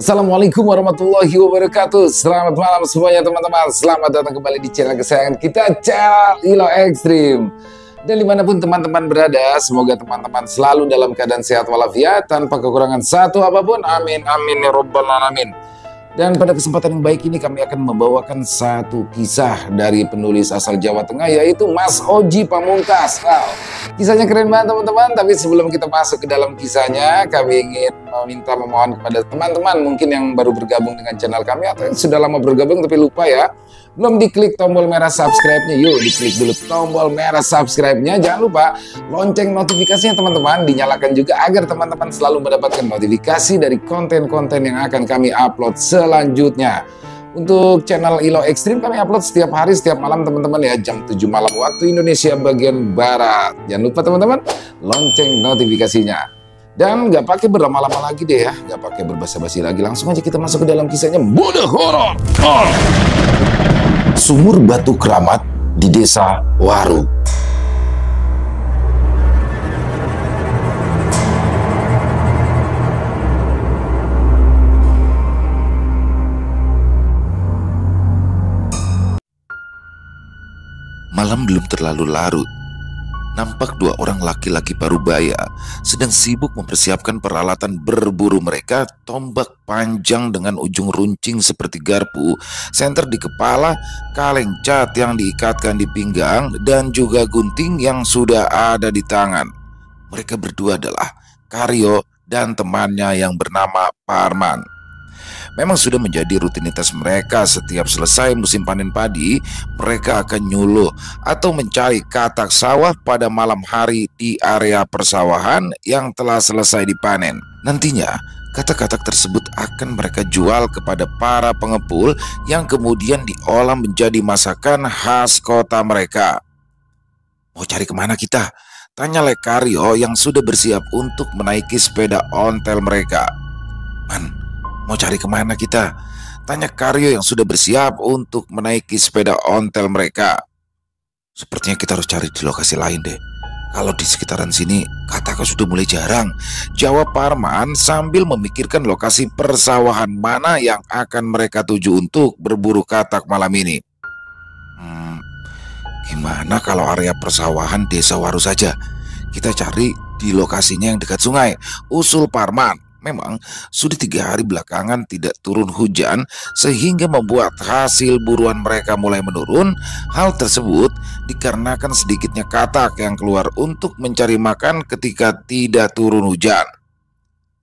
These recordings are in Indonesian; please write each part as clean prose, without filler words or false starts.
Assalamualaikum warahmatullahi wabarakatuh. Selamat malam semuanya teman-teman. Selamat datang kembali di channel kesayangan kita, channel Ilo Ekstrim. Dan dimanapun teman-teman berada, semoga teman-teman selalu dalam keadaan sehat walafiat, tanpa kekurangan satu apapun. Amin, amin ya robbal alamin. Dan pada kesempatan yang baik ini kami akan membawakan satu kisah dari penulis asal Jawa Tengah, yaitu Mas Oji Pamungkas. Wow, kisahnya keren banget teman-teman. Tapi sebelum kita masuk ke dalam kisahnya, kami ingin meminta memohon kepada teman-teman mungkin yang baru bergabung dengan channel kami atau yang sudah lama bergabung tapi lupa ya, belum diklik tombol merah subscribe-nya, yuk diklik dulu tombol merah subscribe-nya. Jangan lupa lonceng notifikasinya teman-teman dinyalakan juga agar teman-teman selalu mendapatkan notifikasi dari konten-konten yang akan kami upload selanjutnya. Untuk channel Ilo Ekstrim kami upload setiap hari, setiap malam teman-teman ya, jam 7 malam waktu Indonesia bagian Barat. Jangan lupa teman-teman lonceng notifikasinya. Dan nggak pakai berlama-lama lagi deh ya, nggak pakai berbasa-basi lagi, langsung aja kita masuk ke dalam kisahnya. Bude horor. Sumur batu keramat di desa Waru. Malam belum terlalu larut. Nampak dua orang laki-laki parubaya sedang sibuk mempersiapkan peralatan berburu mereka. Tombak panjang dengan ujung runcing seperti garpu, senter di kepala, kaleng cat yang diikatkan di pinggang, dan juga gunting yang sudah ada di tangan. Mereka berdua adalah Karyo dan temannya yang bernama Parman. Memang sudah menjadi rutinitas mereka setiap selesai musim panen padi, mereka akan nyuluh atau mencari katak sawah pada malam hari di area persawahan yang telah selesai dipanen. Nantinya, katak-katak tersebut akan mereka jual kepada para pengepul yang kemudian diolah menjadi masakan khas kota mereka. Mau cari kemana kita? Tanya Karyo yang sudah bersiap untuk menaiki sepeda ontel mereka. Man, mau cari kemana kita? Tanya Karyo yang sudah bersiap untuk menaiki sepeda ontel mereka. Sepertinya kita harus cari di lokasi lain deh. Kalau di sekitaran sini katak sudah mulai jarang, jawab Parman sambil memikirkan lokasi persawahan mana yang akan mereka tuju untuk berburu katak malam ini. Gimana kalau area persawahan desa Waru saja? Kita cari di lokasinya yang dekat sungai, usul Parman. Memang sudah 3 hari belakangan tidak turun hujan sehingga membuat hasil buruan mereka mulai menurun. Hal tersebut dikarenakan sedikitnya katak yang keluar untuk mencari makan ketika tidak turun hujan.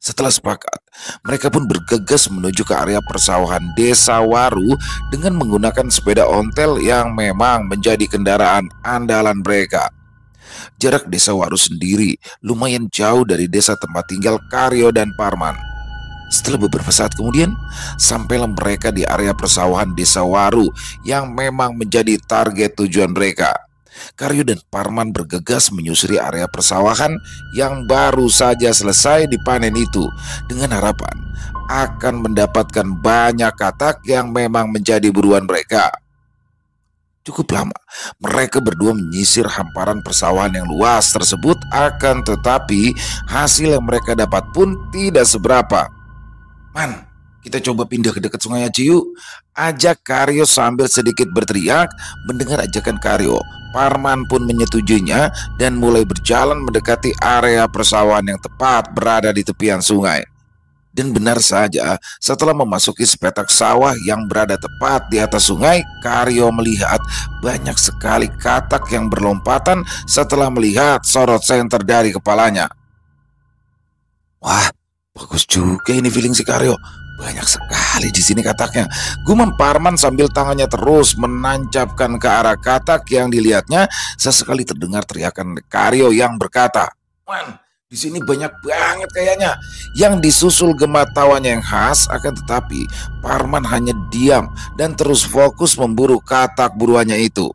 Setelah sepakat, mereka pun bergegas menuju ke area persawahan desa Waru dengan menggunakan sepeda ontel yang memang menjadi kendaraan andalan mereka. Jarak desa Waru sendiri lumayan jauh dari desa tempat tinggal Karyo dan Parman. Setelah beberapa saat kemudian, sampailah mereka di area persawahan desa Waru yang memang menjadi target tujuan mereka. Karyo dan Parman bergegas menyusuri area persawahan yang baru saja selesai dipanen itu dengan harapan akan mendapatkan banyak katak yang memang menjadi buruan mereka. Cukup lama mereka berdua menyisir hamparan persawahan yang luas tersebut, akan tetapi hasil yang mereka dapat pun tidak seberapa. Man, kita coba pindah ke dekat sungai aja yuk, ajak Karyo sambil sedikit berteriak. Mendengar ajakan Karyo, Parman pun menyetujuinya dan mulai berjalan mendekati area persawahan yang tepat berada di tepian sungai. Dan benar saja, setelah memasuki sepetak sawah yang berada tepat di atas sungai, Karyo melihat banyak sekali katak yang berlompatan setelah melihat sorot senter dari kepalanya. Wah, bagus juga ini feeling si Karyo. Banyak sekali di sini kataknya, gumam Parman sambil tangannya terus menancapkan ke arah katak yang dilihatnya. Sesekali terdengar teriakan Karyo yang berkata, "Man, di sini banyak banget kayaknya," yang disusul gema tawanya yang khas. Akan tetapi Parman hanya diam dan terus fokus memburu katak buruannya itu.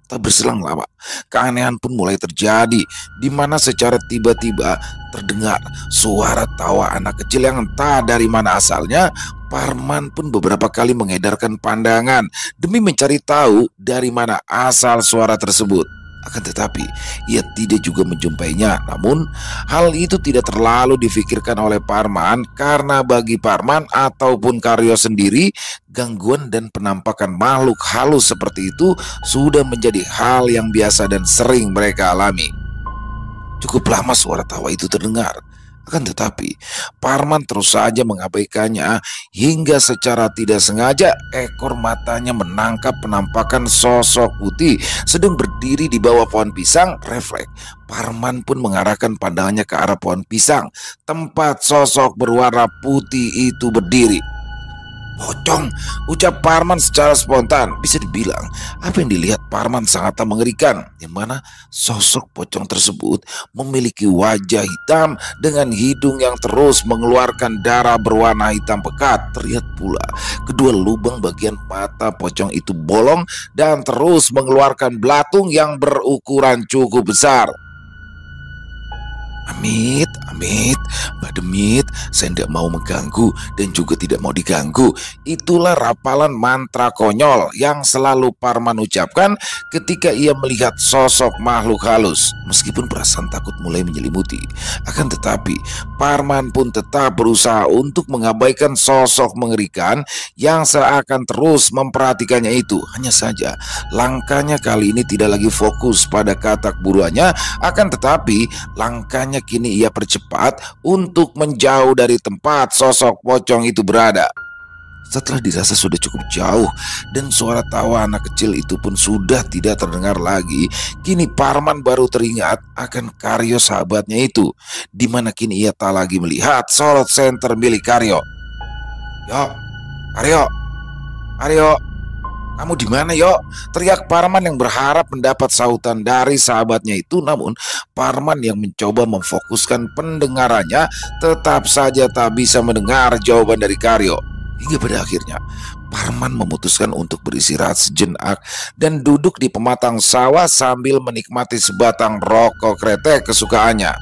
Tak berselang lama, keanehan pun mulai terjadi, di mana secara tiba-tiba terdengar suara tawa anak kecil yang entah dari mana asalnya. Parman pun beberapa kali mengedarkan pandangan demi mencari tahu dari mana asal suara tersebut. Akan tetapi ia tidak juga menjumpainya. Namun hal itu tidak terlalu difikirkan oleh Parman, karena bagi Parman ataupun Karyo sendiri, gangguan dan penampakan makhluk halus seperti itu sudah menjadi hal yang biasa dan sering mereka alami. Cukup lama suara tawa itu terdengar. Akan tetapi Parman terus saja mengabaikannya, hingga secara tidak sengaja ekor matanya menangkap penampakan sosok putih sedang berdiri di bawah pohon pisang. Refleks Parman pun mengarahkan pandangannya ke arah pohon pisang, tempat sosok berwarna putih itu berdiri. "Pocong," ucap Parman secara spontan. Bisa dibilang apa yang dilihat Parman sangatlah mengerikan, di mana sosok pocong tersebut memiliki wajah hitam dengan hidung yang terus mengeluarkan darah berwarna hitam pekat. Terlihat pula kedua lubang bagian mata pocong itu bolong dan terus mengeluarkan belatung yang berukuran cukup besar. "Amit, amit, Mbak Demit, saya tidak mau mengganggu dan juga tidak mau diganggu." Itulah rapalan mantra konyol yang selalu Parman ucapkan ketika ia melihat sosok makhluk halus. Meskipun perasaan takut mulai menyelimuti, akan tetapi Parman pun tetap berusaha untuk mengabaikan sosok mengerikan yang seakan terus memperhatikannya itu. Hanya saja langkahnya kali ini tidak lagi fokus pada katak buruannya, akan tetapi langkahnya kini ia percepat untuk menjauh dari tempat sosok pocong itu berada. Setelah dirasa sudah cukup jauh dan suara tawa anak kecil itu pun sudah tidak terdengar lagi, kini Parman baru teringat akan Karyo sahabatnya itu, di mana kini ia tak lagi melihat sorot senter milik Karyo. "Yo, Karyo, Karyo, kamu di mana, yo?" teriak Parman yang berharap mendapat sautan dari sahabatnya itu. Namun Parman yang mencoba memfokuskan pendengarannya tetap saja tak bisa mendengar jawaban dari Karyo. Hingga pada akhirnya Parman memutuskan untuk beristirahat sejenak dan duduk di pematang sawah sambil menikmati sebatang rokok kretek kesukaannya.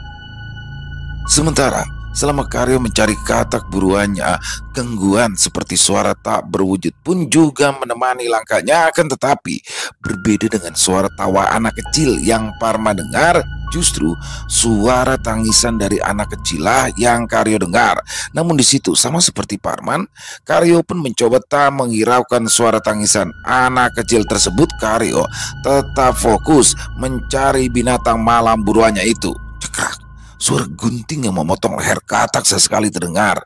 Sementara selama Karyo mencari katak buruannya, gangguan seperti suara tak berwujud pun juga menemani langkahnya. Akan tetapi berbeda dengan suara tawa anak kecil yang Parman dengar, justru suara tangisan dari anak kecil lah yang Karyo dengar. Namun di situ sama seperti Parman, Karyo pun mencoba tak menghiraukan suara tangisan anak kecil tersebut. Karyo tetap fokus mencari binatang malam buruannya itu. Cekrak, suara gunting yang memotong leher katak sesekali terdengar.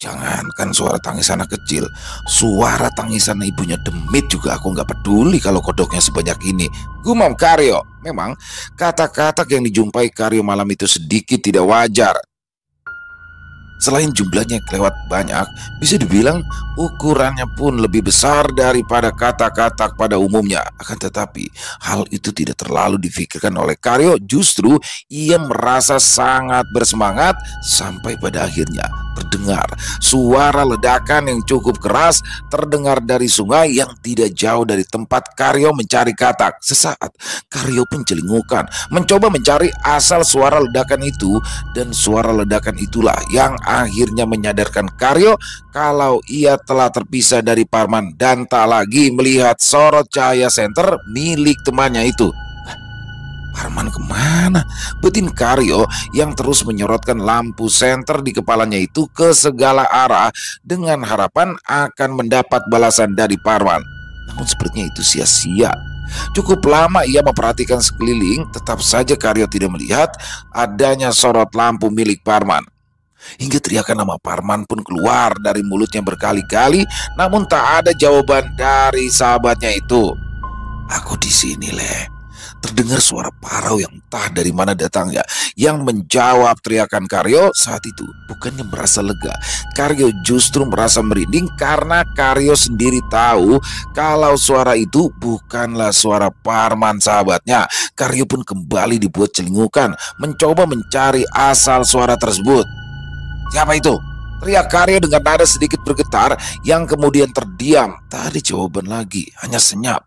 Jangankan suara tangisan anak kecil, suara tangisan ibunya Demit juga aku nggak peduli kalau kodoknya sebanyak ini, gumam Karyo. Memang kata-kata yang dijumpai Karyo malam itu sedikit tidak wajar. Selain jumlahnya yang kelewat banyak, bisa dibilang ukurannya pun lebih besar daripada kata-kata pada umumnya. Akan tetapi hal itu tidak terlalu difikirkan oleh Karyo. Justru ia merasa sangat bersemangat sampai pada akhirnya terdengar suara ledakan yang cukup keras terdengar dari sungai yang tidak jauh dari tempat Karyo mencari katak. Sesaat Karyo pun celingukan mencoba mencari asal suara ledakan itu, dan suara ledakan itulah yang akhirnya menyadarkan Karyo kalau ia telah terpisah dari Parman dan tak lagi melihat sorot cahaya senter milik temannya itu. Parman kemana? Betin Karyo yang terus menyorotkan lampu senter di kepalanya itu ke segala arah dengan harapan akan mendapat balasan dari Parman. Namun sepertinya itu sia-sia. Cukup lama ia memperhatikan sekeliling, tetap saja Karyo tidak melihat adanya sorot lampu milik Parman. Hingga teriakan nama Parman pun keluar dari mulutnya berkali-kali, namun tak ada jawaban dari sahabatnya itu. "Aku di sini, Le." Terdengar suara parau yang entah dari mana datangnya yang menjawab teriakan Karyo. Saat itu bukannya merasa lega, Karyo justru merasa merinding karena Karyo sendiri tahu kalau suara itu bukanlah suara Parman sahabatnya. Karyo pun kembali dibuat celingukan mencoba mencari asal suara tersebut. "Siapa itu?" teriak Karyo dengan nada sedikit bergetar yang kemudian terdiam. Tak ada jawaban lagi, hanya senyap.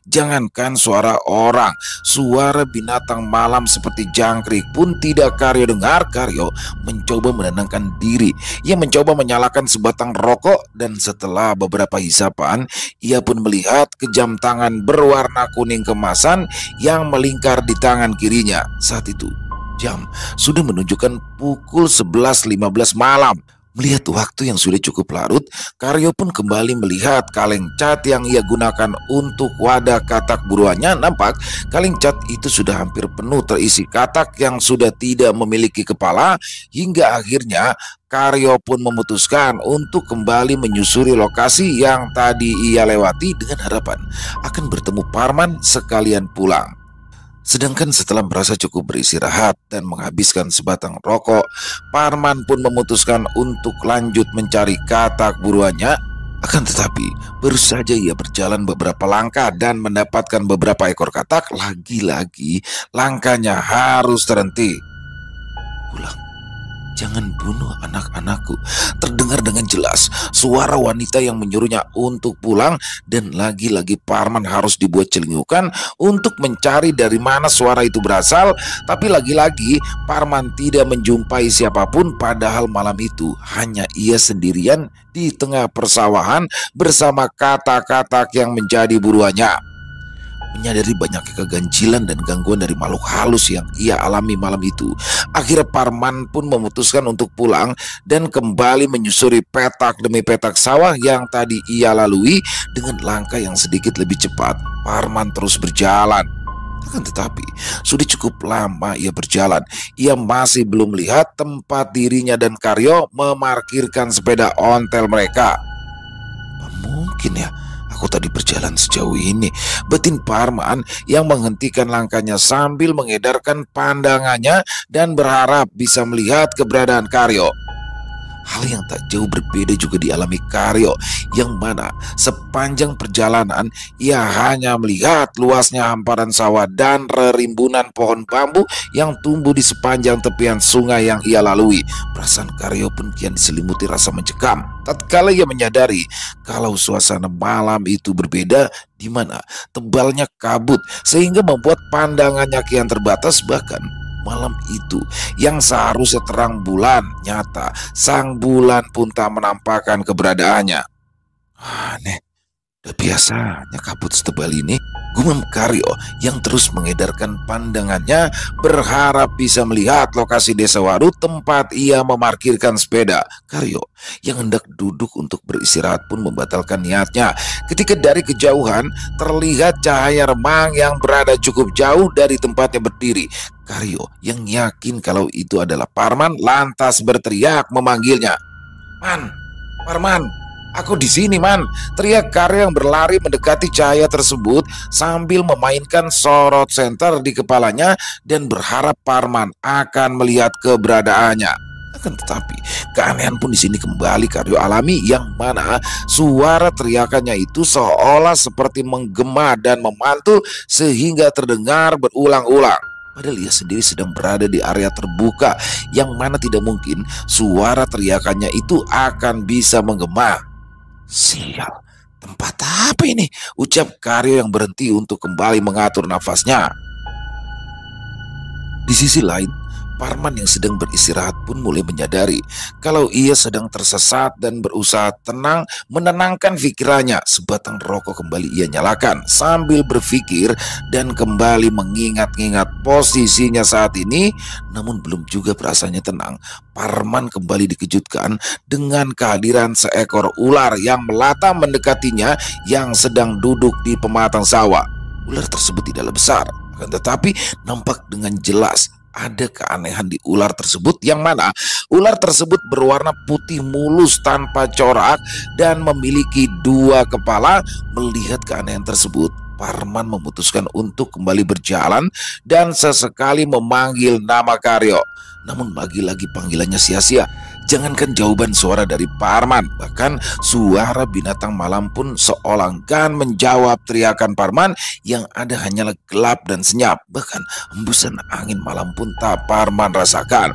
Jangankan suara orang, suara binatang malam seperti jangkrik pun tidak Karyo dengar. Karyo mencoba menenangkan diri. Ia mencoba menyalakan sebatang rokok dan setelah beberapa hisapan, ia pun melihat kejam tangan berwarna kuning kemasan yang melingkar di tangan kirinya. Saat itu, jam sudah menunjukkan pukul 11.15 malam. Melihat waktu yang sudah cukup larut, Karyo pun kembali melihat kaleng cat yang ia gunakan untuk wadah katak buruannya. Nampak kaleng cat itu sudah hampir penuh terisi katak yang sudah tidak memiliki kepala. Hingga akhirnya Karyo pun memutuskan untuk kembali menyusuri lokasi yang tadi ia lewati dengan harapan akan bertemu Parman sekalian pulang. Sedangkan setelah merasa cukup beristirahat dan menghabiskan sebatang rokok, Parman pun memutuskan untuk lanjut mencari katak buruannya. Akan tetapi, baru saja ia berjalan beberapa langkah dan mendapatkan beberapa ekor katak, lagi-lagi langkahnya harus terhenti. Pulang. Jangan bunuh anak-anakku. Terdengar dengan jelas suara wanita yang menyuruhnya untuk pulang, dan lagi-lagi Parman harus dibuat celingukan untuk mencari dari mana suara itu berasal. Tapi lagi-lagi Parman tidak menjumpai siapapun, padahal malam itu hanya ia sendirian di tengah persawahan bersama katak-katak yang menjadi buruannya. Menyadari banyaknya keganjilan dan gangguan dari makhluk halus yang ia alami malam itu, akhirnya Parman pun memutuskan untuk pulang dan kembali menyusuri petak demi petak sawah yang tadi ia lalui. Dengan langkah yang sedikit lebih cepat, Parman terus berjalan. Akan tetapi, sudah cukup lama ia berjalan, ia masih belum melihat tempat dirinya dan Karyo memarkirkan sepeda ontel mereka. Apa mungkin ya aku tadi berjalan sejauh ini, batin Parman yang menghentikan langkahnya sambil mengedarkan pandangannya dan berharap bisa melihat keberadaan Karyo. Hal yang tak jauh berbeda juga dialami Karyo, yang mana sepanjang perjalanan ia hanya melihat luasnya hamparan sawah dan rerimbunan pohon bambu yang tumbuh di sepanjang tepian sungai yang ia lalui. Perasaan Karyo pun kian diselimuti rasa mencekam tatkala ia menyadari kalau suasana malam itu berbeda, di mana tebalnya kabut sehingga membuat pandangannya kian terbatas. Bahkan malam itu yang seharusnya terang bulan, nyata sang bulan pun tak menampakkan keberadaannya. Aneh, udah biasanya kabut setebal ini, gumam Karyo yang terus mengedarkan pandangannya berharap bisa melihat lokasi desa Waru tempat ia memarkirkan sepeda. Karyo yang hendak duduk untuk beristirahat pun membatalkan niatnya ketika dari kejauhan terlihat cahaya remang yang berada cukup jauh dari tempatnya berdiri. Karyo yang yakin kalau itu adalah Parman lantas berteriak memanggilnya. "Man, Parman, aku di sini, Man!" teriak Karyo yang berlari mendekati cahaya tersebut sambil memainkan sorot senter di kepalanya dan berharap Parman akan melihat keberadaannya. Akan tetapi keanehan pun di sini kembali Karyo alami, yang mana suara teriakannya itu seolah seperti menggema dan memantul sehingga terdengar berulang-ulang. Padahal ia sendiri sedang berada di area terbuka yang mana tidak mungkin suara teriakannya itu akan bisa menggema. Sial, tempat apa ini? Ucap Karyo yang berhenti untuk kembali mengatur nafasnya. Di sisi lain, Parman yang sedang beristirahat pun mulai menyadari kalau ia sedang tersesat dan berusaha tenang menenangkan pikirannya. Sebatang rokok kembali ia nyalakan sambil berpikir dan kembali mengingat-ingat posisinya saat ini. Namun belum juga perasaannya tenang, Parman kembali dikejutkan dengan kehadiran seekor ular yang melata mendekatinya yang sedang duduk di pematang sawah. Ular tersebut tidaklah besar, akan tetapi nampak dengan jelas ada keanehan di ular tersebut, yang mana ular tersebut berwarna putih mulus tanpa corak dan memiliki dua kepala. Melihat keanehan tersebut, Parman memutuskan untuk kembali berjalan dan sesekali memanggil nama Karyo. Namun lagi-lagi panggilannya sia-sia. Jangankan jawaban suara dari Parman, bahkan suara binatang malam pun seolah enggan menjawab teriakan Parman. Yang ada hanyalah gelap dan senyap. Bahkan hembusan angin malam pun tak Parman rasakan.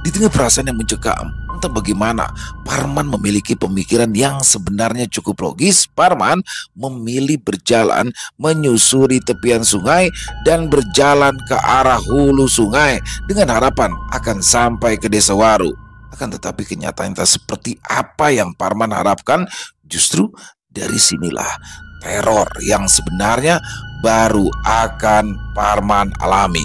Di tengah perasaan yang mencekam, entah bagaimana, Parman memiliki pemikiran yang sebenarnya cukup logis. Parman memilih berjalan menyusuri tepian sungai dan berjalan ke arah hulu sungai dengan harapan akan sampai ke Desa Waru. Akan tetapi kenyataan tak seperti apa yang Parman harapkan. Justru dari sinilah teror yang sebenarnya baru akan Parman alami.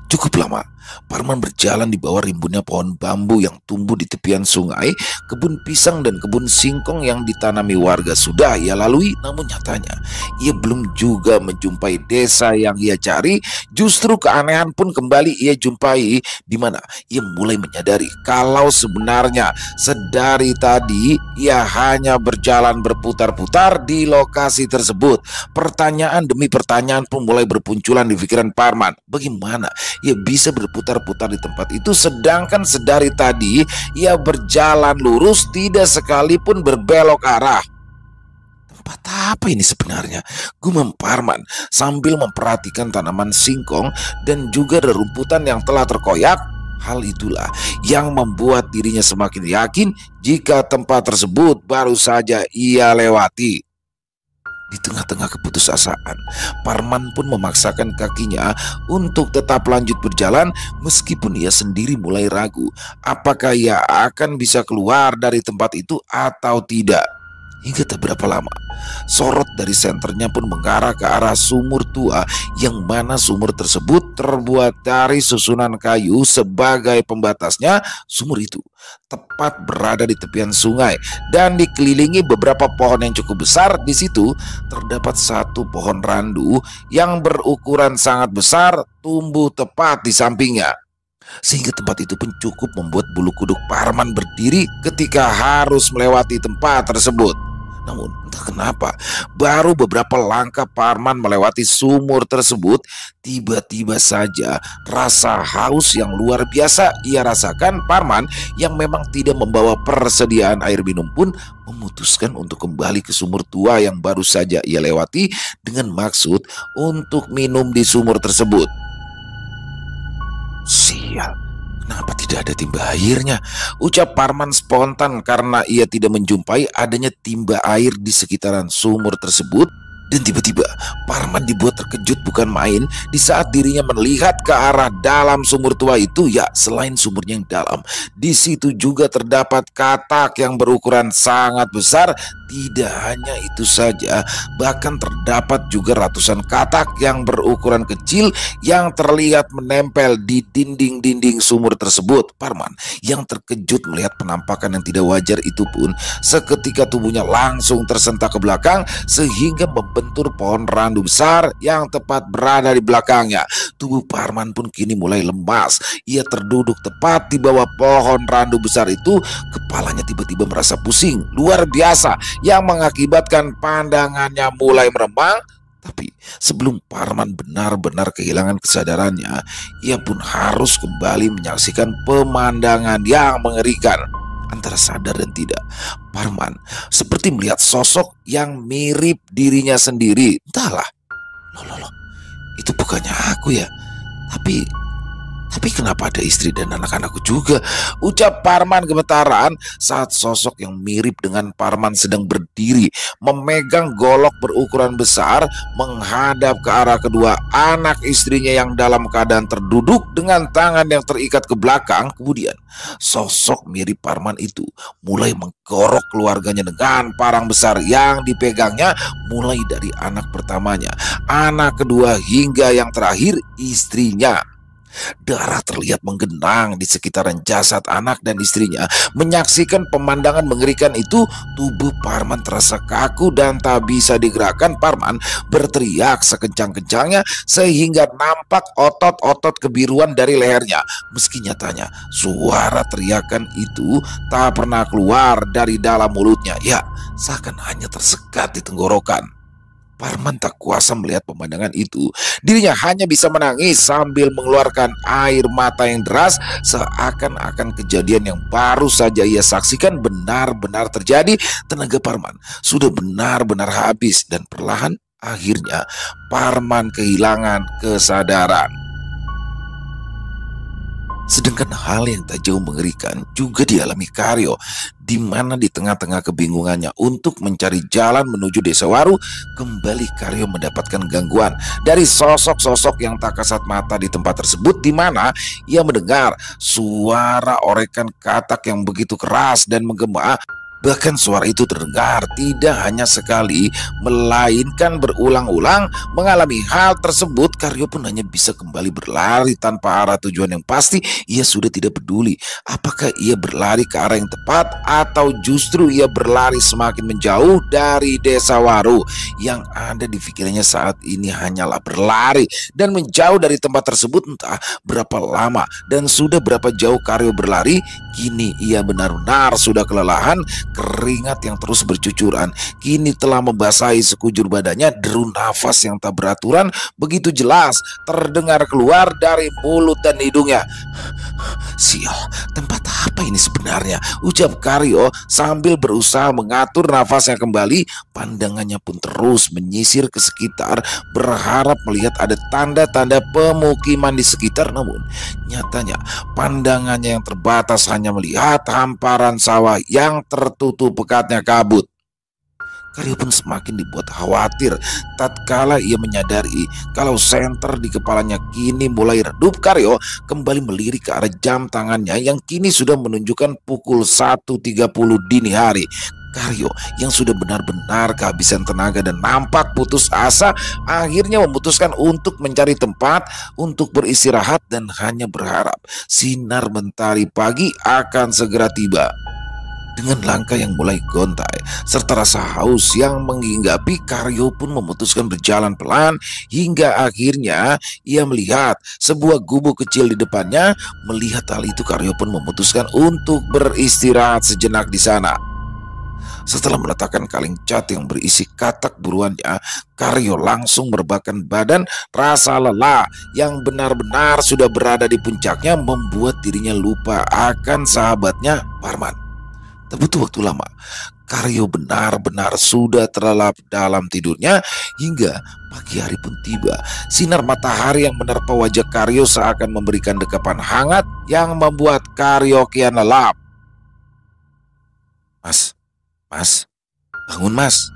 Cukup lama Parman berjalan di bawah rimbunnya pohon bambu yang tumbuh di tepian sungai. Kebun pisang dan kebun singkong yang ditanami warga sudah ia lalui, namun nyatanya ia belum juga menjumpai desa yang ia cari. Justru keanehan pun kembali ia jumpai, di mana ia mulai menyadari kalau sebenarnya sedari tadi ia hanya berjalan berputar-putar di lokasi tersebut. Pertanyaan demi pertanyaan pun mulai berpunculan di pikiran Parman. Bagaimana ia bisa berputar-putar di tempat itu sedangkan sedari tadi ia berjalan lurus, tidak sekalipun berbelok arah? Tempat apa ini sebenarnya? Gumam Parman sambil memperhatikan tanaman singkong dan juga rerumputan yang telah terkoyak. Hal itulah yang membuat dirinya semakin yakin jika tempat tersebut baru saja ia lewati. Di tengah-tengah keputusasaan, Parman pun memaksakan kakinya untuk tetap lanjut berjalan meskipun ia sendiri mulai ragu apakah ia akan bisa keluar dari tempat itu atau tidak. Hingga tak berapa lama, sorot dari senternya pun mengarah ke arah sumur tua, yang mana sumur tersebut terbuat dari susunan kayu sebagai pembatasnya. Sumur itu tepat berada di tepian sungai dan dikelilingi beberapa pohon yang cukup besar. Di situ terdapat satu pohon randu yang berukuran sangat besar tumbuh tepat di sampingnya, sehingga tempat itu pun cukup membuat bulu kuduk Parman berdiri ketika harus melewati tempat tersebut. Namun entah kenapa baru beberapa langkah Parman melewati sumur tersebut, tiba-tiba saja rasa haus yang luar biasa ia rasakan. Parman yang memang tidak membawa persediaan air minum pun memutuskan untuk kembali ke sumur tua yang baru saja ia lewati dengan maksud untuk minum di sumur tersebut. Sial, kenapa tidak ada timba airnya? Ucap Parman spontan karena ia tidak menjumpai adanya timba air di sekitaran sumur tersebut. Dan tiba-tiba Parman dibuat terkejut bukan main di saat dirinya melihat ke arah dalam sumur tua itu. Ya, selain sumurnya yang dalam, di situ juga terdapat katak yang berukuran sangat besar. Tidak hanya itu saja, bahkan terdapat juga ratusan katak yang berukuran kecil yang terlihat menempel di dinding-dinding sumur tersebut. Parman yang terkejut melihat penampakan yang tidak wajar itu pun seketika tubuhnya langsung tersentak ke belakang sehingga membentur pohon randu besar yang tepat berada di belakangnya. Tubuh Parman pun kini mulai lemas. Ia terduduk tepat di bawah pohon randu besar itu. Kepalanya tiba-tiba merasa pusing luar biasa yang mengakibatkan pandangannya mulai meremang. Tapi sebelum Parman benar-benar kehilangan kesadarannya, ia pun harus kembali menyaksikan pemandangan yang mengerikan. Antara sadar dan tidak, Parman seperti melihat sosok yang mirip dirinya sendiri. Entahlah, loh, itu bukannya aku ya? Tapi kenapa ada istri dan anak-anakku juga? Ucap Parman gemetaran saat sosok yang mirip dengan Parman sedang berdiri memegang golok berukuran besar menghadap ke arah kedua anak istrinya yang dalam keadaan terduduk dengan tangan yang terikat ke belakang. Kemudian sosok mirip Parman itu mulai menggorok keluarganya dengan parang besar yang dipegangnya, mulai dari anak pertamanya, anak kedua, hingga yang terakhir istrinya. Darah terlihat menggenang di sekitaran jasad anak dan istrinya. Menyaksikan pemandangan mengerikan itu, tubuh Parman terasa kaku dan tak bisa digerakkan. Parman berteriak sekencang-kencangnya sehingga nampak otot-otot kebiruan dari lehernya. Meski nyatanya suara teriakan itu tak pernah keluar dari dalam mulutnya. Ya, seakan hanya tersekat di tenggorokan. Parman tak kuasa melihat pemandangan itu. Dirinya hanya bisa menangis sambil mengeluarkan air mata yang deras, seakan-akan kejadian yang baru saja ia saksikan benar-benar terjadi. Tenaga Parman sudah benar-benar habis dan perlahan akhirnya Parman kehilangan kesadaran. Sedangkan hal yang tak jauh mengerikan juga dialami Karyo, di mana di tengah-tengah kebingungannya untuk mencari jalan menuju Desa Waru, kembali Karyo mendapatkan gangguan dari sosok-sosok yang tak kasat mata di tempat tersebut, di mana ia mendengar suara orekan katak yang begitu keras dan menggema. Bahkan suara itu terdengar tidak hanya sekali, melainkan berulang-ulang. Mengalami hal tersebut, Karyo pun hanya bisa kembali berlari tanpa arah tujuan yang pasti. Ia sudah tidak peduli apakah ia berlari ke arah yang tepat atau justru ia berlari semakin menjauh dari Desa Waru. Yang ada di pikirannya saat ini hanyalah berlari dan menjauh dari tempat tersebut. Entah berapa lama dan sudah berapa jauh Karyo berlari, kini ia benar-benar sudah kelelahan. Keringat yang terus bercucuran kini telah membasahi sekujur badannya. Deru nafas yang tak beraturan begitu jelas terdengar keluar dari mulut dan hidungnya. Sial, tempat apa ini sebenarnya? Ucap Karyo sambil berusaha mengatur nafasnya kembali. Pandangannya pun terus menyisir ke sekitar, berharap melihat ada tanda-tanda pemukiman di sekitar. Namun nyatanya pandangannya yang terbatas hanya melihat hamparan sawah yang tertutup pekatnya kabut. Karyo pun semakin dibuat khawatir tatkala ia menyadari kalau senter di kepalanya kini mulai redup. Karyo kembali melirik ke arah jam tangannya yang kini sudah menunjukkan pukul 1.30 dini hari. Karyo yang sudah benar-benar kehabisan tenaga dan nampak putus asa, akhirnya memutuskan untuk mencari tempat untuk beristirahat dan hanya berharap sinar mentari pagi akan segera tiba. Dengan langkah yang mulai gontai serta rasa haus yang menghinggapi, Karyo pun memutuskan berjalan pelan hingga akhirnya ia melihat sebuah gubuk kecil di depannya. Melihat hal itu, Karyo pun memutuskan untuk beristirahat sejenak di sana. Setelah meletakkan kaleng cat yang berisi katak buruannya, Karyo langsung merebahkan badan. Rasa lelah yang benar-benar sudah berada di puncaknya membuat dirinya lupa akan sahabatnya Parman. Tak butuh waktu lama, Karyo benar-benar sudah terlelap dalam tidurnya hingga pagi hari pun tiba. Sinar matahari yang menerpa wajah Karyo seakan memberikan dekapan hangat yang membuat Karyo kian lelap. Mas, bangun mas.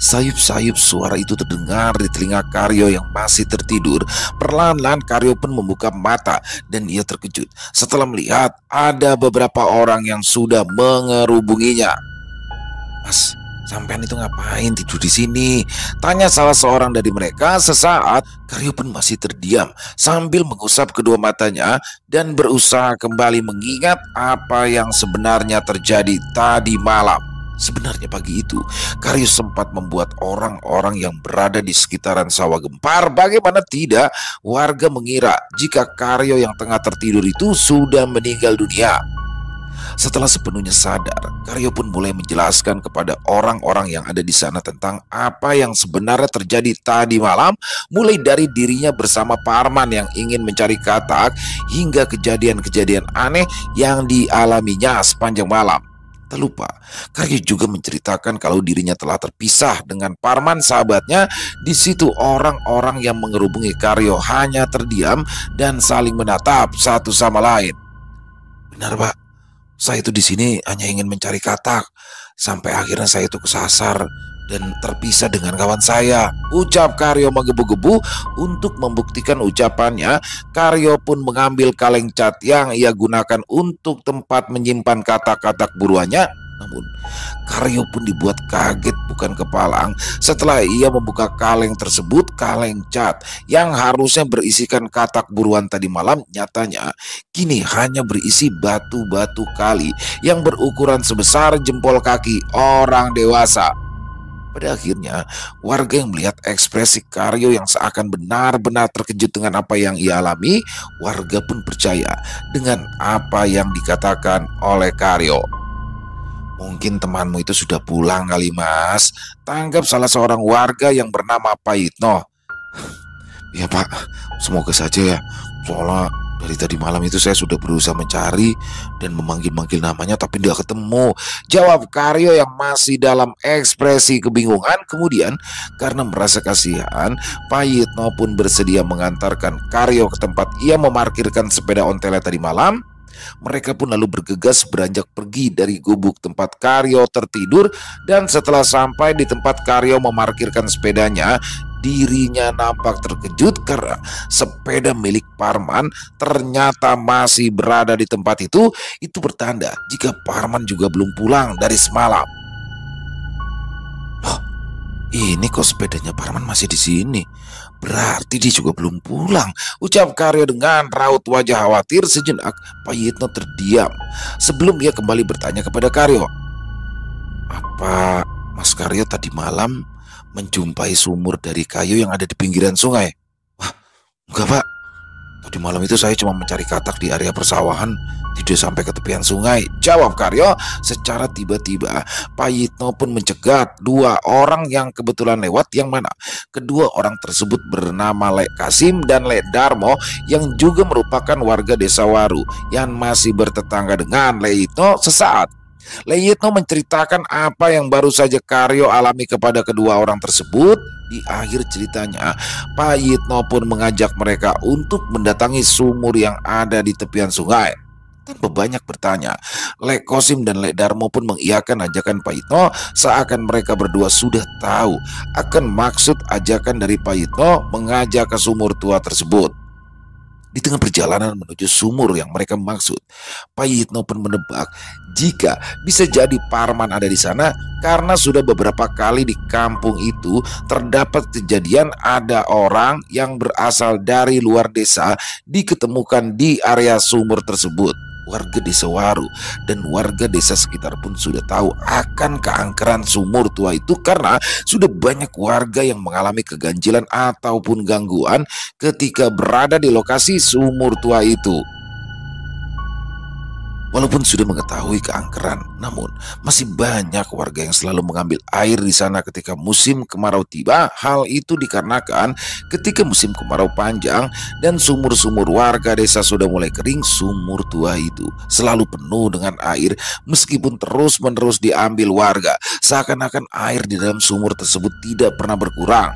Sayup-sayup suara itu terdengar di telinga Karyo yang masih tertidur. Perlahan-lahan Karyo pun membuka mata dan ia terkejut setelah melihat ada beberapa orang yang sudah mengerubunginya. Mas, sampean itu ngapain tidur di sini? Tanya salah seorang dari mereka. Sesaat Karyo pun masih terdiam sambil mengusap kedua matanya dan berusaha kembali mengingat apa yang sebenarnya terjadi tadi malam. Sebenarnya pagi itu Karyo sempat membuat orang-orang yang berada di sekitaran sawah gempar. Bagaimana tidak, warga mengira jika Karyo yang tengah tertidur itu sudah meninggal dunia. Setelah sepenuhnya sadar, Karyo pun mulai menjelaskan kepada orang-orang yang ada di sana tentang apa yang sebenarnya terjadi tadi malam, mulai dari dirinya bersama Parman yang ingin mencari katak hingga kejadian-kejadian aneh yang dialaminya sepanjang malam. Tak lupa, Karyo juga menceritakan kalau dirinya telah terpisah dengan Parman sahabatnya. Di situ orang-orang yang mengerubungi Karyo hanya terdiam dan saling menatap satu sama lain. Benar pak, saya itu di sini hanya ingin mencari katak. Sampai akhirnya saya itu kesasar dan terpisah dengan kawan saya, ucap Karyo menggebu-gebu. Untuk membuktikan ucapannya, Karyo pun mengambil kaleng cat yang ia gunakan untuk tempat menyimpan katak-katak buruannya. Namun Karyo pun dibuat kaget bukan kepalang setelah ia membuka kaleng tersebut. Kaleng cat yang harusnya berisikan katak buruan tadi malam nyatanya kini hanya berisi batu-batu kali yang berukuran sebesar jempol kaki orang dewasa. Pada akhirnya, warga yang melihat ekspresi Karyo yang seakan benar-benar terkejut dengan apa yang ia alami, warga pun percaya dengan apa yang dikatakan oleh Karyo. Mungkin temanmu itu sudah pulang kali mas, tanggap salah seorang warga yang bernama Pak Itno. Ya pak, semoga saja ya, soalnya Dari tadi malam itu saya sudah berusaha mencari dan memanggil-manggil namanya tapi tidak ketemu, jawab Karyo yang masih dalam ekspresi kebingungan. Kemudian karena merasa kasihan, Pak Yitno pun bersedia mengantarkan Karyo ke tempat ia memarkirkan sepeda ontelnya tadi malam. Mereka pun lalu bergegas beranjak pergi dari gubuk tempat Karyo tertidur. Dan setelah sampai di tempat Karyo memarkirkan sepedanya, dirinya nampak terkejut karena sepeda milik Parman ternyata masih berada di tempat itu. Itu bertanda jika Parman juga belum pulang dari semalam. Loh, ini kok sepedanya Parman masih di sini? Berarti dia juga belum pulang, ucap Karyo dengan raut wajah khawatir. Sejenak Pak Yitno terdiam sebelum ia kembali bertanya kepada Karyo, "Apa Mas Karyo tadi malam menjumpai sumur dari kayu yang ada di pinggiran sungai?" "Wah, enggak Pak, tadi malam itu saya cuma mencari katak di area persawahan, tidak sampai ke tepian sungai," jawab Karyo. Secara tiba-tiba Pak Yitno pun mencegat dua orang yang kebetulan lewat, yang mana kedua orang tersebut bernama Lek Kasim dan Lek Darmo yang juga merupakan warga desa Waru yang masih bertetangga dengan Lek Yitno. Sesaat Lek Yitno menceritakan apa yang baru saja Karyo alami kepada kedua orang tersebut. Di akhir ceritanya, Pak Yitno pun mengajak mereka untuk mendatangi sumur yang ada di tepian sungai. Tanpa banyak bertanya, Lek Kosim dan Lek Darmo pun mengiyakan ajakan Pak Yitno, seakan mereka berdua sudah tahu akan maksud ajakan dari Pak Yitno mengajak ke sumur tua tersebut. Di tengah perjalanan menuju sumur yang mereka maksud, Pak Yitno pun menebak jika bisa jadi Parman ada di sana karena sudah beberapa kali di kampung itu terdapat kejadian ada orang yang berasal dari luar desa diketemukan di area sumur tersebut. Warga desa Waru dan warga desa sekitar pun sudah tahu akan keangkeran sumur tua itu karena sudah banyak warga yang mengalami keganjilan ataupun gangguan ketika berada di lokasi sumur tua itu. Walaupun sudah mengetahui keangkeran, namun masih banyak warga yang selalu mengambil air di sana ketika musim kemarau tiba. Hal itu dikarenakan ketika musim kemarau panjang dan sumur-sumur warga desa sudah mulai kering, sumur tua itu selalu penuh dengan air meskipun terus-menerus diambil warga. Seakan-akan air di dalam sumur tersebut tidak pernah berkurang.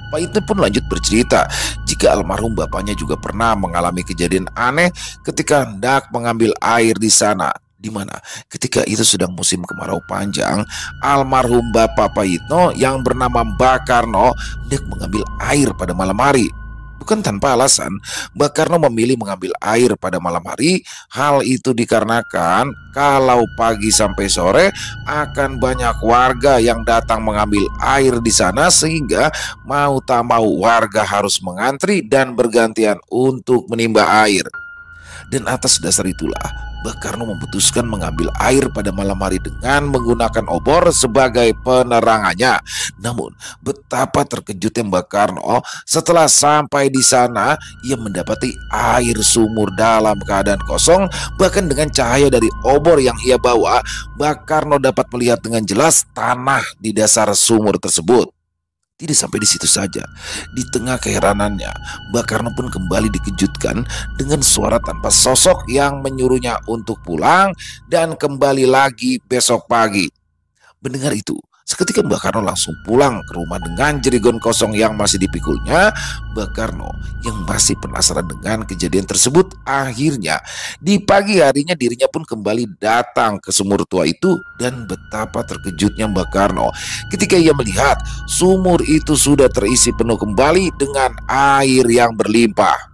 Pak Yitno pun lanjut bercerita jika almarhum bapaknya juga pernah mengalami kejadian aneh ketika hendak mengambil air di sana, di mana ketika itu sedang musim kemarau panjang, almarhum bapak Pak Yitno yang bernama Mbak Karno hendak mengambil air pada malam hari. Bukan tanpa alasan, Mbak Karno memilih mengambil air pada malam hari. Hal itu dikarenakan kalau pagi sampai sore akan banyak warga yang datang mengambil air di sana, sehingga mau tak mau warga harus mengantri dan bergantian untuk menimba air. Dan atas dasar itulah Mbak Karno memutuskan mengambil air pada malam hari dengan menggunakan obor sebagai penerangannya. Namun betapa terkejutnya Mbak Karno setelah sampai di sana, ia mendapati air sumur dalam keadaan kosong. Bahkan dengan cahaya dari obor yang ia bawa, Mbak Karno dapat melihat dengan jelas tanah di dasar sumur tersebut. Tidak sampai di situ saja. Di tengah keheranannya, Mbak Karno pun kembali dikejutkan dengan suara tanpa sosok yang menyuruhnya untuk pulang dan kembali lagi besok pagi. Mendengar itu, seketika Mbak Karno langsung pulang ke rumah dengan jerigon kosong yang masih dipikulnya. Mbak Karno yang masih penasaran dengan kejadian tersebut, akhirnya di pagi harinya dirinya pun kembali datang ke sumur tua itu. Dan betapa terkejutnya Mbak Karno ketika ia melihat sumur itu sudah terisi penuh kembali dengan air yang berlimpah.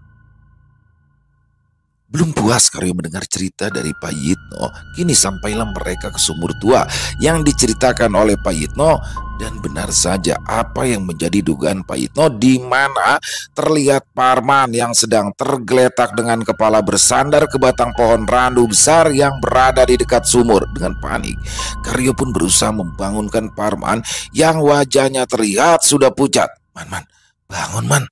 Belum puas Karyo mendengar cerita dari Pak Yitno, kini sampailah mereka ke sumur tua yang diceritakan oleh Pak Yitno. Dan benar saja apa yang menjadi dugaan Pak Yitno, di mana terlihat Parman yang sedang tergeletak dengan kepala bersandar ke batang pohon randu besar yang berada di dekat sumur. Dengan panik, Karyo pun berusaha membangunkan Parman yang wajahnya terlihat sudah pucat. Man, bangun man.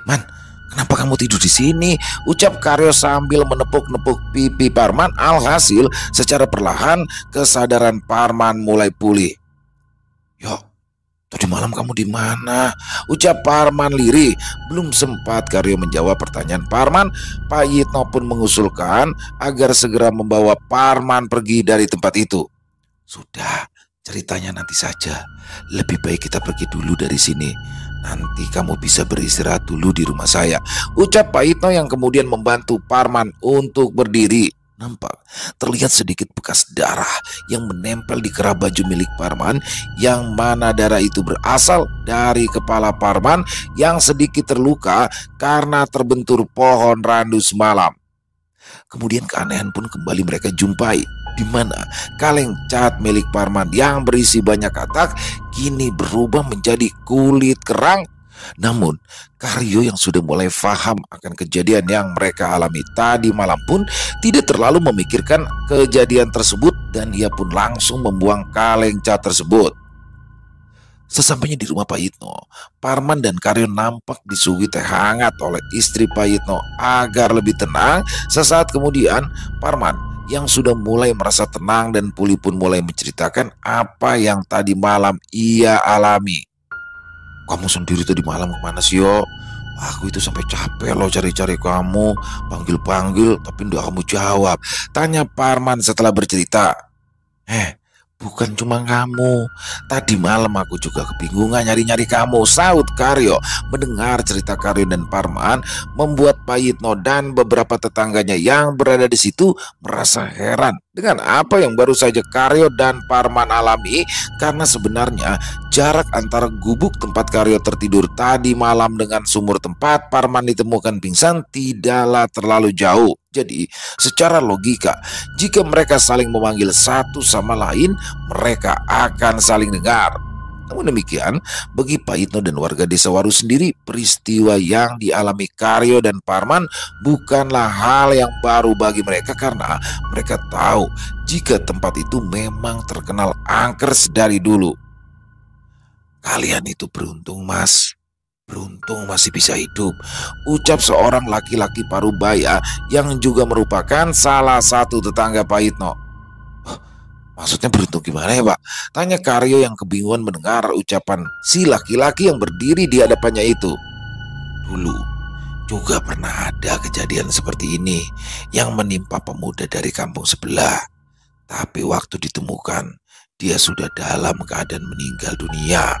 Man, kenapa kamu tidur di sini?" ucap Karyo sambil menepuk-nepuk pipi Parman. Alhasil secara perlahan kesadaran Parman mulai pulih. Tadi malam kamu di mana? Ucap Parman lirih. Belum sempat Karyo menjawab pertanyaan Parman, Pak Yitno pun mengusulkan agar segera membawa Parman pergi dari tempat itu. Sudah, ceritanya nanti saja. Lebih baik kita pergi dulu dari sini. Nanti kamu bisa beristirahat dulu di rumah saya, ucap Pak Yitno yang kemudian membantu Parman untuk berdiri. Nampak terlihat sedikit bekas darah yang menempel di kerah baju milik Parman, yang mana darah itu berasal dari kepala Parman yang sedikit terluka karena terbentur pohon randu semalam. Kemudian keanehan pun kembali mereka jumpai, di mana kaleng cat milik Parman yang berisi banyak katak kini berubah menjadi kulit kerang. Namun Karyo yang sudah mulai paham akan kejadian yang mereka alami tadi malam pun tidak terlalu memikirkan kejadian tersebut, dan ia pun langsung membuang kaleng cat tersebut. Sesampainya di rumah Pak Yitno, Parman dan Karyo nampak disuguhi teh hangat oleh istri Pak Yitno agar lebih tenang. Sesaat kemudian Parman yang sudah mulai merasa tenang dan pulih pun mulai menceritakan apa yang tadi malam ia alami. Kamu sendiri tadi malam kemana sih, yo? Aku itu sampai capek loh cari-cari kamu, panggil-panggil tapi nggak kamu jawab, tanya Parman setelah bercerita. Bukan cuma kamu, tadi malam aku juga kebingungan nyari-nyari kamu, saut Karyo. Mendengar cerita Karyo dan Parman membuat Pak Yitno dan beberapa tetangganya yang berada di situ merasa heran dengan apa yang baru saja Karyo dan Parman alami, karena sebenarnya jarak antara gubuk tempat Karyo tertidur tadi malam dengan sumur tempat Parman ditemukan pingsan tidaklah terlalu jauh. Jadi secara logika, jika mereka saling memanggil satu sama lain, mereka akan saling dengar. Namun demikian, bagi Pak Yitno dan warga desa Waru sendiri, peristiwa yang dialami Karyo dan Parman bukanlah hal yang baru bagi mereka, karena mereka tahu jika tempat itu memang terkenal angker dari dulu. Kalian itu beruntung, Mas. Beruntung masih bisa hidup, ucap seorang laki-laki parubaya yang juga merupakan salah satu tetangga Pak Yitno. Maksudnya beruntung gimana ya, Pak? Tanya Karyo yang kebingungan mendengar ucapan si laki-laki yang berdiri di hadapannya itu. Dulu juga pernah ada kejadian seperti ini yang menimpa pemuda dari kampung sebelah. Tapi waktu ditemukan, dia sudah dalam keadaan meninggal dunia.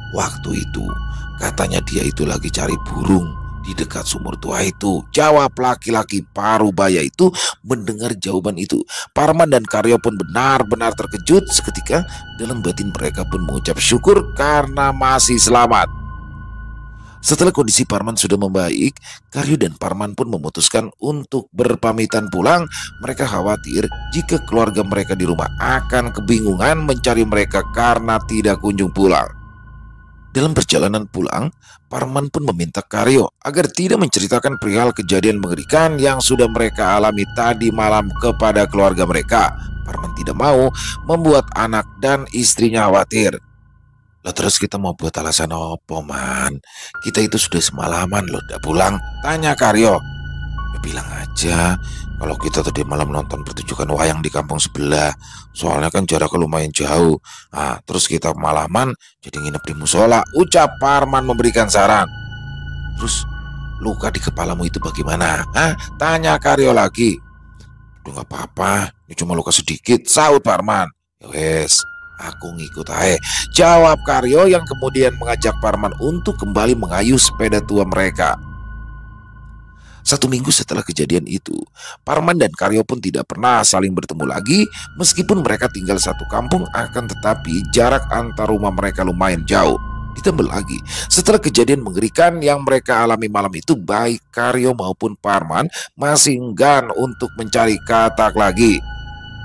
Waktu itu katanya dia itu lagi cari burung di dekat sumur tua itu, jawab laki-laki parubaya itu. Mendengar jawaban itu, Parman dan Karyo pun benar-benar terkejut. Seketika dalam batin mereka pun mengucap syukur karena masih selamat. Setelah kondisi Parman sudah membaik, Karyo dan Parman pun memutuskan untuk berpamitan pulang. Mereka khawatir jika keluarga mereka di rumah akan kebingungan mencari mereka karena tidak kunjung pulang. Dalam perjalanan pulang, Parman pun meminta Karyo agar tidak menceritakan perihal kejadian mengerikan yang sudah mereka alami tadi malam kepada keluarga mereka. Parman tidak mau membuat anak dan istrinya khawatir. Lah terus kita mau buat alasan apa, Man? Kita itu sudah semalaman loh udah pulang, tanya Karyo. Ya bilang aja kalau kita tadi malam nonton pertunjukan wayang di kampung sebelah. Soalnya kan jaraknya lumayan jauh. Nah, terus kita malaman jadi nginep di musola, ucap Parman memberikan saran. Terus luka di kepalamu itu bagaimana? Tanya Karyo lagi. Udah gak apa-apa, ini cuma luka sedikit, saut Parman. Wes, aku ngikut aja, jawab Karyo yang kemudian mengajak Parman untuk kembali mengayuh sepeda tua mereka. 1 minggu setelah kejadian itu, Parman dan Karyo pun tidak pernah saling bertemu lagi. Meskipun mereka tinggal satu kampung, akan tetapi jarak antar rumah mereka lumayan jauh. Ditambah lagi, setelah kejadian mengerikan yang mereka alami malam itu, baik Karyo maupun Parman masih enggan untuk mencari katak lagi.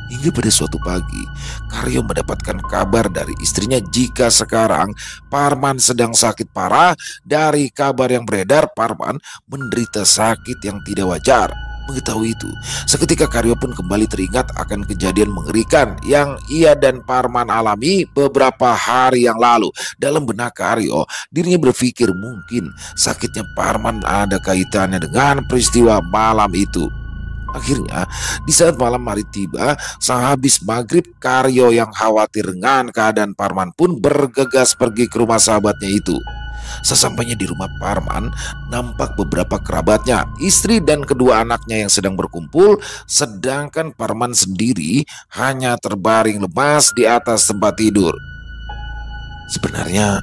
Hingga pada suatu pagi, Karyo mendapatkan kabar dari istrinya jika sekarang Parman sedang sakit parah. Dari kabar yang beredar, Parman menderita sakit yang tidak wajar. Mengetahui itu, seketika Karyo pun kembali teringat akan kejadian mengerikan yang ia dan Parman alami beberapa hari yang lalu. Dalam benak Karyo, dirinya berpikir mungkin sakitnya Parman ada kaitannya dengan peristiwa malam itu. Akhirnya, di saat malam hari tiba, sehabis maghrib, Karyo yang khawatir dengan keadaan Parman pun bergegas pergi ke rumah sahabatnya itu. Sesampainya di rumah Parman, nampak beberapa kerabatnya, istri dan kedua anaknya yang sedang berkumpul, sedangkan Parman sendiri hanya terbaring lemas di atas tempat tidur. Sebenarnya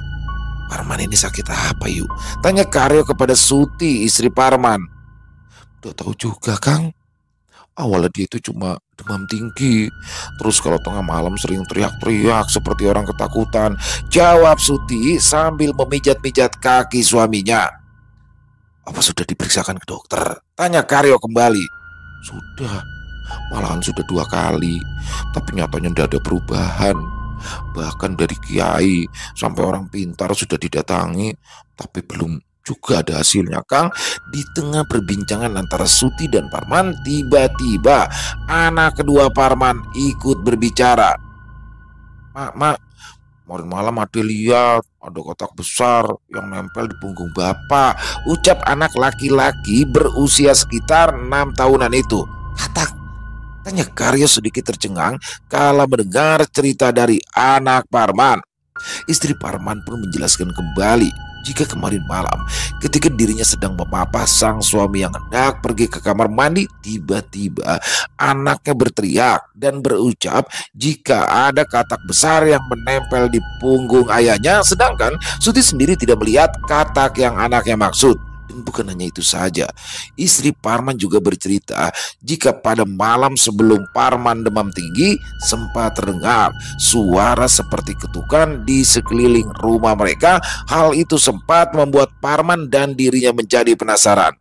Parman ini sakit apa yuk? Tanya Karyo kepada Suti, istri Parman. Udah tahu juga Kang. Awalnya dia itu cuma demam tinggi. Terus kalau tengah malam sering teriak-teriak seperti orang ketakutan. Jawab Suti sambil memijat-mijat kaki suaminya. Apa sudah diperiksakan ke dokter? Tanya Karyo kembali. Sudah, malahan sudah 2 kali. Tapi nyatanya tidak ada perubahan. Bahkan dari kiai sampai orang pintar sudah didatangi, tapi belum juga ada hasilnya Kang. Di tengah perbincangan antara Suti dan Parman, tiba-tiba anak kedua Parman ikut berbicara. Mak, kemarin malam ada lihat ada kotak besar yang nempel di punggung bapak, ucap anak laki-laki berusia sekitar 6 tahunan itu. Katak, tanya Karyo sedikit tercengang kala mendengar cerita dari anak Parman. Istri Parman pun menjelaskan kembali jika kemarin malam ketika dirinya sedang memapah sang suami yang hendak pergi ke kamar mandi, tiba-tiba anaknya berteriak dan berucap jika ada katak besar yang menempel di punggung ayahnya, sedangkan Suti sendiri tidak melihat katak yang anaknya maksud. Dan bukan hanya itu saja, istri Parman juga bercerita jika pada malam sebelum Parman demam tinggi sempat terdengar suara seperti ketukan di sekeliling rumah mereka. Hal itu sempat membuat Parman dan dirinya menjadi penasaran.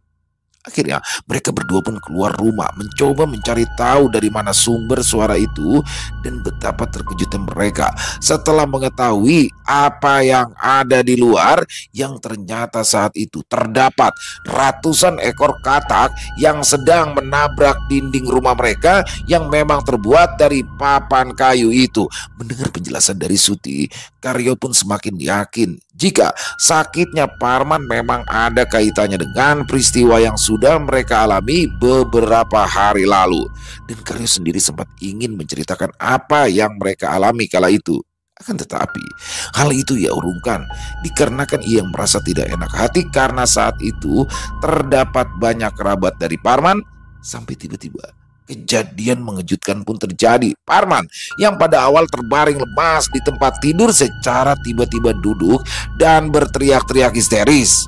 Akhirnya mereka berdua pun keluar rumah mencoba mencari tahu dari mana sumber suara itu, dan betapa terkejutnya mereka setelah mengetahui apa yang ada di luar, yang ternyata saat itu terdapat ratusan ekor katak yang sedang menabrak dinding rumah mereka yang memang terbuat dari papan kayu itu. Mendengar penjelasan dari Suti, Karyo pun semakin yakin jika sakitnya Parman memang ada kaitannya dengan peristiwa yang sudah mereka alami beberapa hari lalu. Dan Karyo sendiri sempat ingin menceritakan apa yang mereka alami kala itu. Akan tetapi hal itu ia urungkan dikarenakan ia merasa tidak enak hati karena saat itu terdapat banyak kerabat dari Parman. Sampai tiba-tiba kejadian mengejutkan pun terjadi. Parman yang pada awal terbaring lemas di tempat tidur secara tiba-tiba duduk dan berteriak-teriak histeris.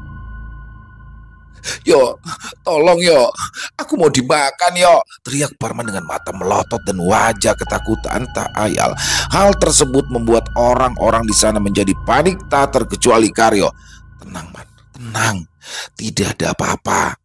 Yo, tolong yo, aku mau dimakan yo, teriak Parman dengan mata melotot dan wajah ketakutan tak ayal. Hal tersebut membuat orang-orang di sana menjadi panik tak terkecuali Karyo. Tenang Man, tenang, tidak ada apa-apa.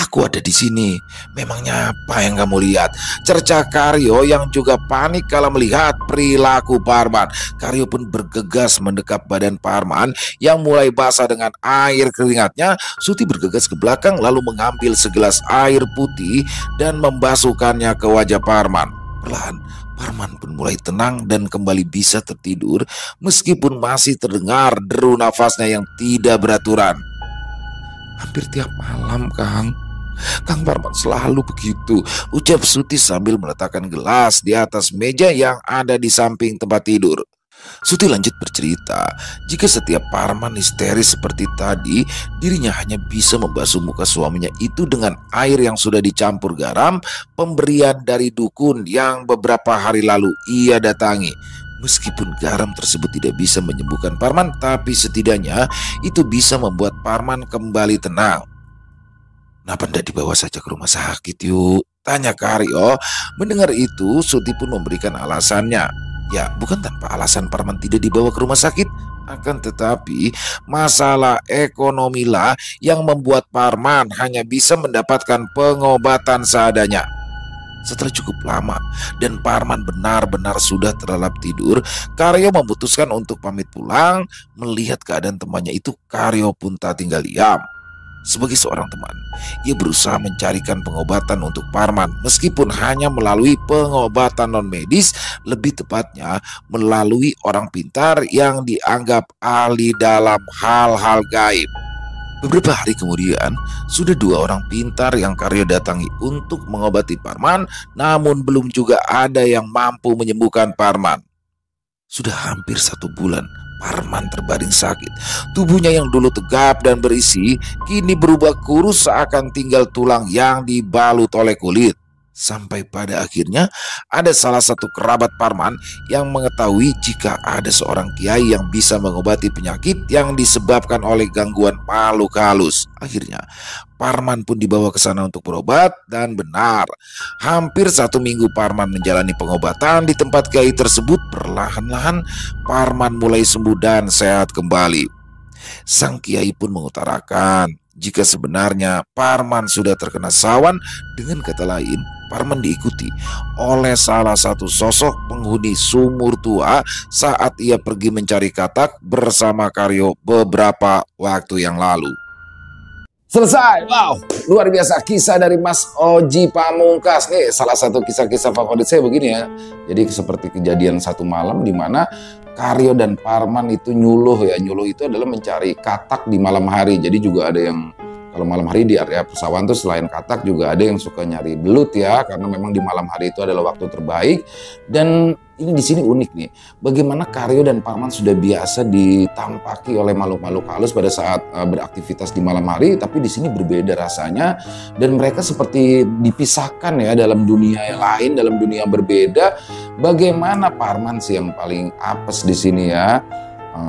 Aku ada di sini. Memangnya apa yang kamu lihat? Cerca Karyo yang juga panik kala melihat perilaku Parman. Karyo pun bergegas mendekap badan Parman yang mulai basah dengan air keringatnya. Suti bergegas ke belakang lalu mengambil segelas air putih dan membasuhkannya ke wajah Parman. Perlahan Parman pun mulai tenang dan kembali bisa tertidur meskipun masih terdengar deru nafasnya yang tidak beraturan. Hampir tiap malam Kang Parman selalu begitu, ucap Suti sambil meletakkan gelas di atas meja yang ada di samping tempat tidur. Suti lanjut bercerita jika setiap Parman histeris seperti tadi, dirinya hanya bisa membasuh muka suaminya itu dengan air yang sudah dicampur garam, pemberian dari dukun yang beberapa hari lalu ia datangi. Meskipun garam tersebut tidak bisa menyembuhkan Parman, tapi setidaknya itu bisa membuat Parman kembali tenang. Kenapa tidak dibawa saja ke rumah sakit yuk? Tanya Karyo. Mendengar itu, Suti pun memberikan alasannya. Ya, bukan tanpa alasan Parman tidak dibawa ke rumah sakit. Akan tetapi, masalah ekonomilah yang membuat Parman hanya bisa mendapatkan pengobatan seadanya. Setelah cukup lama dan Parman benar-benar sudah terlelap tidur, Karyo memutuskan untuk pamit pulang. Melihat keadaan temannya itu, Karyo pun tak tinggal diam. Sebagai seorang teman, ia berusaha mencarikan pengobatan untuk Parman meskipun hanya melalui pengobatan non medis, lebih tepatnya melalui orang pintar yang dianggap ahli dalam hal-hal gaib. Beberapa hari kemudian, sudah 2 orang pintar yang Karyo datangi untuk mengobati Parman, namun belum juga ada yang mampu menyembuhkan Parman. Sudah hampir 1 bulan, Parman terbaring sakit. Tubuhnya yang dulu tegap dan berisi, kini berubah kurus seakan tinggal tulang yang dibalut oleh kulit. Sampai pada akhirnya ada salah satu kerabat Parman yang mengetahui jika ada seorang kiai yang bisa mengobati penyakit yang disebabkan oleh gangguan makhluk halus. Akhirnya Parman pun dibawa ke sana untuk berobat, dan benar, hampir 1 minggu Parman menjalani pengobatan di tempat kiai tersebut. Perlahan-lahan Parman mulai sembuh dan sehat kembali. Sang kiai pun mengutarakan jika sebenarnya Parman sudah terkena sawan. Dengan kata lain, Parman diikuti oleh salah satu sosok penghuni sumur tua saat ia pergi mencari katak bersama Karyo beberapa waktu yang lalu. Selesai. Wow, luar biasa kisah dari Mas Oji Pamungkas. Nih salah satu kisah-kisah favorit saya begini ya. Jadi seperti kejadian satu malam di mana Karyo dan Parman itu nyuluh ya. Nyuluh itu adalah mencari katak di malam hari. Jadi juga ada yang kalau malam hari di area persawahan tuh selain katak juga ada yang suka nyari belut ya, karena memang di malam hari itu adalah waktu terbaik. Dan ini di sini unik nih, bagaimana Karyo dan Parman sudah biasa ditampaki oleh makhluk-makhluk halus pada saat beraktivitas di malam hari, tapi di sini berbeda rasanya dan mereka seperti dipisahkan ya dalam dunia yang lain, dalam dunia yang berbeda. Bagaimana Parman sih yang paling apes di sini ya?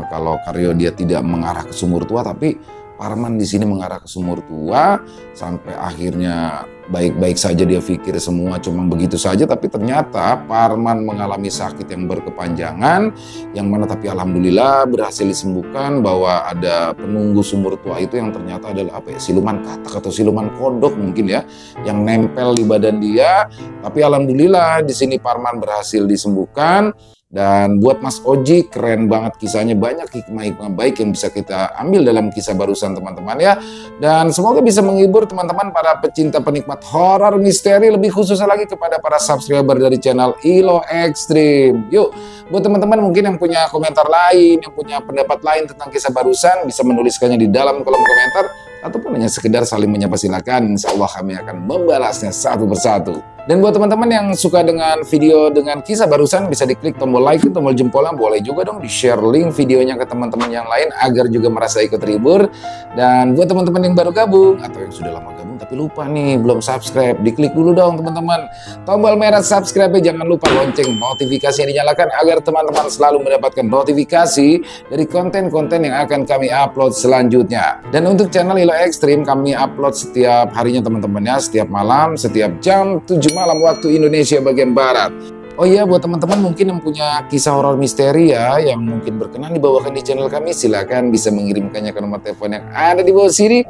Kalau Karyo dia tidak mengarah ke sumur tua, tapi Parman di sini mengarah ke sumur tua, sampai akhirnya baik-baik saja dia pikir semua cuma begitu saja, tapi ternyata Parman mengalami sakit yang berkepanjangan, yang mana tapi alhamdulillah berhasil disembuhkan. Bahwa ada penunggu sumur tua itu yang ternyata adalah apa ya, siluman katak atau siluman kodok mungkin ya, yang nempel di badan dia. Tapi alhamdulillah di sini Parman berhasil disembuhkan. Dan buat Mas Oji, keren banget kisahnya, banyak hikmah-hikmah baik yang bisa kita ambil dalam kisah barusan teman-teman ya. Dan semoga bisa menghibur teman-teman para pecinta penikmat horor misteri, lebih khususnya lagi kepada para subscriber dari channel Ilo Extreme. Yuk, buat teman-teman mungkin yang punya komentar lain, yang punya pendapat lain tentang kisah barusan, bisa menuliskannya di dalam kolom komentar, ataupun hanya sekedar saling menyapa, silakan. Insya Allah kami akan membalasnya satu persatu. Dan buat teman-teman yang suka dengan video dengan kisah barusan, bisa diklik tombol like, tombol jempolnya, boleh juga dong di-share link videonya ke teman-teman yang lain agar juga merasa ikut terhibur. Dan buat teman-teman yang baru gabung atau yang sudah lama gabung tapi lupa nih belum subscribe, diklik dulu dong teman-teman tombol merah subscribe-nya, jangan lupa lonceng notifikasi yang dinyalakan agar teman-teman selalu mendapatkan notifikasi dari konten-konten yang akan kami upload selanjutnya. Dan untuk channel Ilo Extreme kami upload setiap harinya teman-teman ya, setiap malam, setiap jam 7 malam waktu Indonesia bagian Barat. Oh iya, buat teman-teman mungkin yang punya kisah horor misteri ya, yang mungkin berkenan dibawakan di channel kami, silakan bisa mengirimkannya ke nomor telepon yang ada di bawah sini.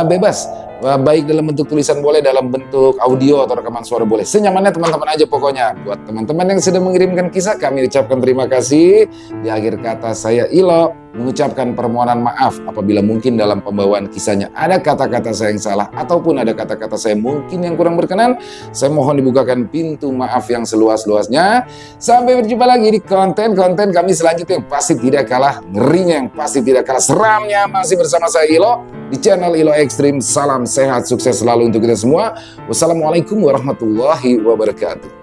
Bebas, baik dalam bentuk tulisan boleh, dalam bentuk audio atau rekaman suara boleh, senyamannya teman-teman aja pokoknya. Buat teman-teman yang sudah mengirimkan kisah, kami ucapkan terima kasih. Di akhir kata saya Ilo mengucapkan permohonan maaf apabila mungkin dalam pembawaan kisahnya ada kata-kata saya yang salah ataupun ada kata-kata saya mungkin yang kurang berkenan. Saya mohon dibukakan pintu maaf yang seluas-luasnya. Sampai berjumpa lagi di konten-konten kami selanjutnya yang pasti tidak kalah ngerinya, yang pasti tidak kalah seramnya. Masih bersama saya Ilo di channel Ilo Extreme. Salam sehat, sukses selalu untuk kita semua. Wassalamualaikum warahmatullahi wabarakatuh.